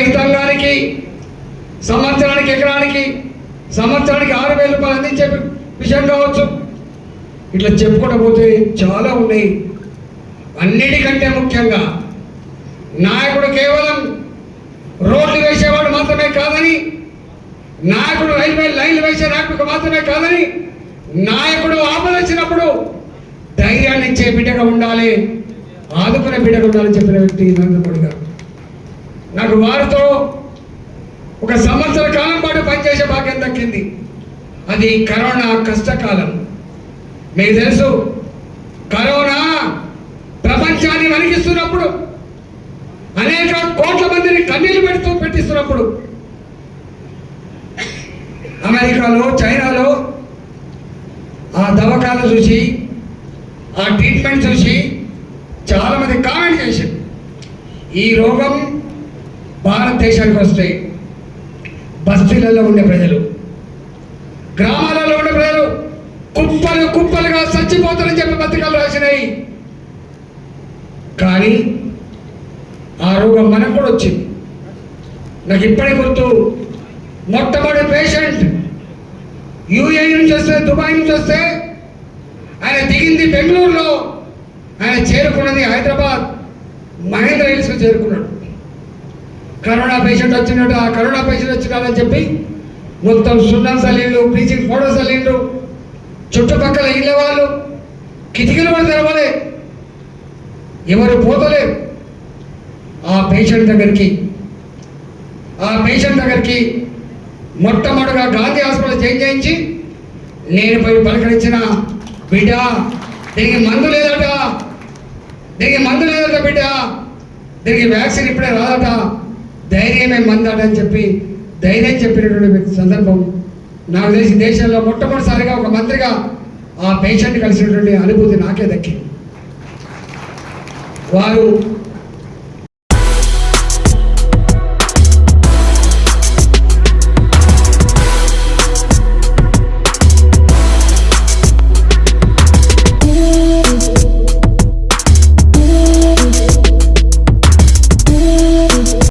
రైతాంగానికి సంవత్సరానికి ఎకరానికి సంవత్సరానికి 6,000 రూపాయలు అందించే విషయం కావచ్చు. ఇట్లా చెప్పుకుంటూ పోతే చాలా ఉన్నాయి. అన్నిటికంటే ముఖ్యంగా నాయకుడు కేవలం రోడ్లు వేసేవాడు మాత్రమే కాదని, నాయకుడు రైల్వే లైన్లు వేసే నాయకుడు మాత్రమే కాదని, నాయకుడు ఆపద వచ్చినప్పుడు ధైర్యాన్ని ఇచ్చే బిడ్డగా ఉండాలి, ఆదుకునే బిడ్డగా ఉండాలని చెప్పిన వ్యక్తి నరేంద్ర మోడీ గారు. నాకు వారితో 1 సంవత్సర కాలం పాటు పనిచేసే భాగ్యం దక్కింది. అది కరోనా కష్టకాలం. మీకు తెలుసు, కరోనా ప్రపంచాన్ని వణికిస్తున్నప్పుడు, అనేక కోట్ల మందిని కన్నీళ్లు పెట్టిస్తున్నప్పుడు అమెరికాలో చైనాలో ఆ దవాఖాన చూసి ఆ ట్రీట్మెంట్ చూసి చాలామంది కామెంట్ చేశారు, ఈ రోగం భారతదేశానికి వస్తే బస్తీలలో ఉండే ప్రజలు, గ్రామాలలో ఉండే ప్రజలు కుప్పలు కుప్పలుగా చచ్చిపోతారని చెప్పి పత్రికలు రాసినాయి. కానీ ఆ రోగం మనకు కూడా వచ్చింది. నాకు ఇప్పటికి గుర్తు, మొట్టమొదటి పేషెంట్ యూఏఈ నుంచి వస్తే, దుబాయ్ నుంచి వస్తే ఆయన దిగింది బెంగళూరులో, ఆయన చేరుకున్నది హైదరాబాద్ మహేంద్ర హిల్స్కి చేరుకున్నాడు. కరోనా పేషెంట్ వచ్చినట్టు, ఆ కరోనా పేషెంట్ వచ్చినాడని చెప్పి మొత్తం సున్నం సలీన్లు, బ్లీచింగ్ పౌడర్ సలీన్లు, చుట్టుపక్కల ఇళ్ళ వాళ్ళు కిటికీలు కూడా తెరవలే, ఎవరు పోతలేరు. ఆ పేషెంట్ దగ్గరికి మొట్టమొదటిగా గాంధీ హాస్పిటల్ చేయించి నేను పోయి పలకరించిన, బిడ్డ దీనికి మందు లేదట బిడ్డ, దీనికి వ్యాక్సిన్ ఇప్పుడే రాదట, ధైర్యమే మందట అని చెప్పి ధైర్యం చెప్పినటువంటి సందర్భం నాకు తెలిసి దేశంలో మొట్టమొదటిసారిగా ఒక మంత్రిగా ఆ పేషెంట్ కలిసినటువంటి అనుభూతి నాకే దక్కింది. వారు